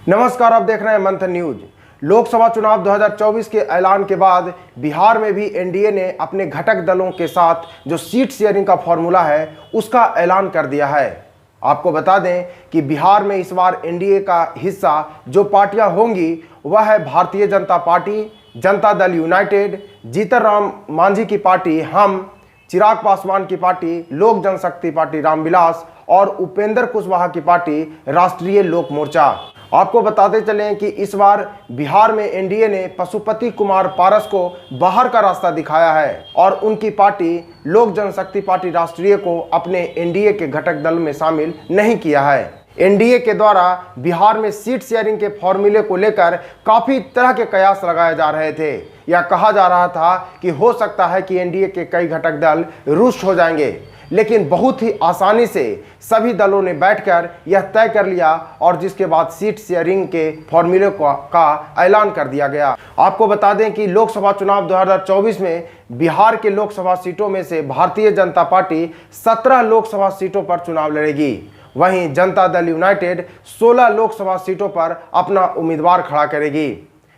नमस्कार, आप देख रहे हैं मंथन न्यूज। लोकसभा चुनाव 2024 के ऐलान के बाद बिहार में भी एनडीए ने अपने घटक दलों के साथ जो सीट शेयरिंग का फॉर्मूला है उसका ऐलान कर दिया है। आपको बता दें कि बिहार में इस बार एनडीए का हिस्सा जो पार्टियां होंगी वह है भारतीय जनता पार्टी, जनता दल यूनाइटेड, जीतन राम मांझी की पार्टी हम, चिराग पासवान की पार्टी लोक जनशक्ति पार्टी रामविलास और उपेंद्र कुशवाहा की पार्टी राष्ट्रीय लोक मोर्चा। आपको बताते चलें कि इस बार बिहार में एनडीए ने पशुपति कुमार पारस को बाहर का रास्ता दिखाया है और उनकी पार्टी लोक जनशक्ति पार्टी राष्ट्रीय को अपने एनडीए के घटक दल में शामिल नहीं किया है। एनडीए के द्वारा बिहार में सीट शेयरिंग के फॉर्मूले को लेकर काफी तरह के कयास लगाए जा रहे थे। यह कहा जा रहा था कि हो सकता है कि एनडीए के कई घटक दल रुष्ट हो जाएंगे, लेकिन बहुत ही आसानी से सभी दलों ने बैठकर यह तय कर लिया और जिसके बाद सीट शेयरिंग के फॉर्मूले का ऐलान कर दिया गया। आपको बता दें कि लोकसभा चुनाव 2024 में बिहार के लोकसभा सीटों में से भारतीय जनता पार्टी 17 लोकसभा सीटों पर चुनाव लड़ेगी। वहीं जनता दल यूनाइटेड 16 लोकसभा सीटों पर अपना उम्मीदवार खड़ा करेगी।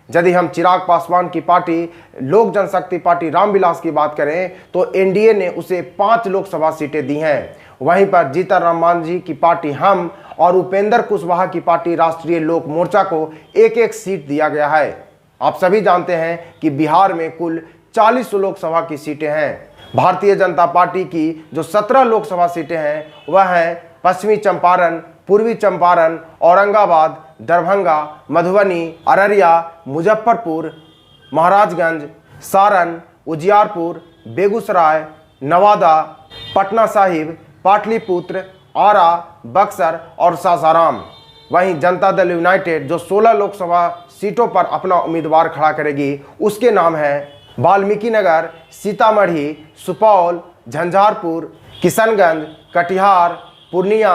यदि हम चिराग पासवान की पार्टी लोक जनशक्ति पार्टी रामविलास की बात करें तो एनडीए ने उसे 5 लोकसभा सीटें दी हैं। वहीं पर जीतन राम मांझी की पार्टी हम और उपेंद्र कुशवाहा की पार्टी राष्ट्रीय लोक मोर्चा को एक एक सीट दिया गया है। आप सभी जानते हैं कि बिहार में कुल 40 लोकसभा की सीटें हैं। भारतीय जनता पार्टी की जो 17 लोकसभा सीटें हैं वह हैं पश्चिमी चंपारण, पूर्वी चंपारण, औरंगाबाद, दरभंगा, मधुबनी, अररिया, मुजफ्फरपुर, महाराजगंज, सारण, उजियारपुर, बेगूसराय, नवादा, पटना साहिब, पाटलिपुत्र, आरा, बक्सर और सासाराम। वहीं जनता दल यूनाइटेड जो 16 लोकसभा सीटों पर अपना उम्मीदवार खड़ा करेगी उसके नाम है वाल्मीकि नगर, सीतामढ़ी, सुपौल, झंझारपुर, किशनगंज, कटिहार, पूर्णिया,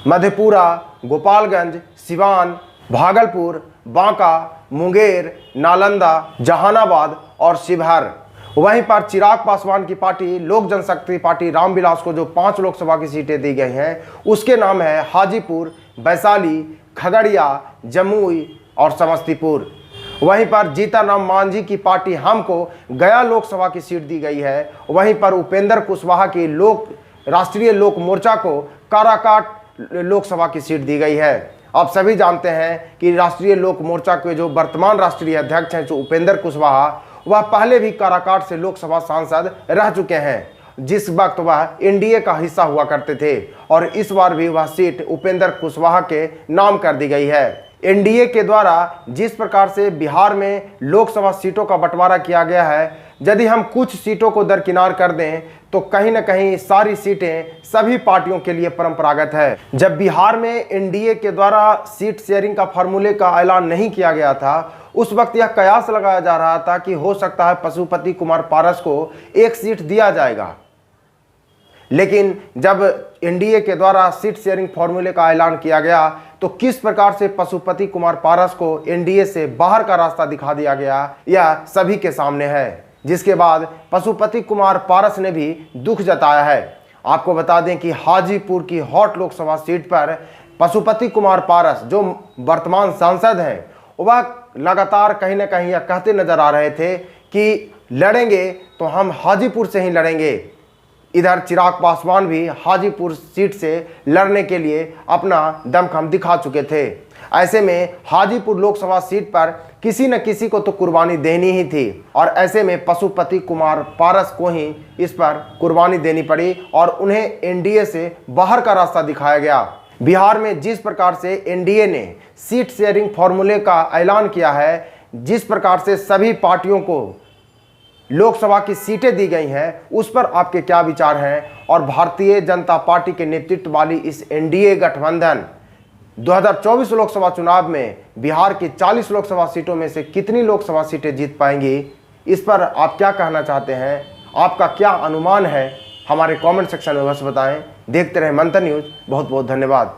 मधेपुरा, गोपालगंज, सिवान, भागलपुर, बांका, मुंगेर, नालंदा, जहानाबाद और शिवहर। वहीं पर चिराग पासवान की पार्टी लोक जनशक्ति पार्टी रामविलास को जो 5 लोकसभा की सीटें दी गई हैं उसके नाम है हाजीपुर, वैशाली, खगड़िया, जमुई और समस्तीपुर। वहीं पर जीतन राम मांझी की पार्टी हम को गया लोकसभा की सीट दी गई है। वहीं पर उपेंद्र कुशवाहा की राष्ट्रीय लोक मोर्चा को काराकाट लोकसभा की सीट दी गई है। आप सभी जानते हैं कि राष्ट्रीय लोक मोर्चा के जो वर्तमान राष्ट्रीय अध्यक्ष हैं जो उपेंद्र कुशवाहा, वह पहले भी काराकाट से लोकसभा सांसद रह चुके हैं, जिस वक्त वह एनडीए का हिस्सा हुआ करते थे और इस बार भी वह सीट उपेंद्र कुशवाहा के नाम कर दी गई है। एनडीए के द्वारा जिस प्रकार से बिहार में लोकसभा सीटों का बंटवारा किया गया है, यदि हम कुछ सीटों को दरकिनार कर दें तो कहीं ना कहीं सारी सीटें सभी पार्टियों के लिए परंपरागत है। जब बिहार में एनडीए के द्वारा सीट शेयरिंग का फॉर्मूले का ऐलान नहीं किया गया था उस वक्त यह कयास लगाया जा रहा था कि हो सकता है पशुपति कुमार पारस को एक सीट दिया जाएगा, लेकिन जब एनडीए के द्वारा सीट शेयरिंग फॉर्मूले का ऐलान किया गया तो किस प्रकार से पशुपति कुमार पारस को एनडीए से बाहर का रास्ता दिखा दिया गया यह सभी के सामने है, जिसके बाद पशुपति कुमार पारस ने भी दुख जताया है। आपको बता दें कि हाजीपुर की हॉट लोकसभा सीट पर पशुपति कुमार पारस जो वर्तमान सांसद हैं वह लगातार कहीं ना कहीं यह कहते नजर आ रहे थे कि लड़ेंगे तो हम हाजीपुर से ही लड़ेंगे। इधर चिराग पासवान भी हाजीपुर सीट से लड़ने के लिए अपना दमखम दिखा चुके थे। ऐसे में हाजीपुर लोकसभा सीट पर किसी न किसी को तो कुर्बानी देनी ही थी और ऐसे में पशुपति कुमार पारस को ही इस पर कुर्बानी देनी पड़ी और उन्हें एनडीए से बाहर का रास्ता दिखाया गया। बिहार में जिस प्रकार से एनडीए ने सीट शेयरिंग फॉर्मूले का ऐलान किया है, जिस प्रकार से सभी पार्टियों को लोकसभा की सीटें दी गई हैं, उस पर आपके क्या विचार हैं और भारतीय जनता पार्टी के नेतृत्व वाली इस एनडीए गठबंधन 2024 लोकसभा चुनाव में बिहार की 40 लोकसभा सीटों में से कितनी लोकसभा सीटें जीत पाएंगी, इस पर आप क्या कहना चाहते हैं, आपका क्या अनुमान है, हमारे कमेंट सेक्शन में बस बताएं। देखते रहें मंथन न्यूज। बहुत बहुत धन्यवाद।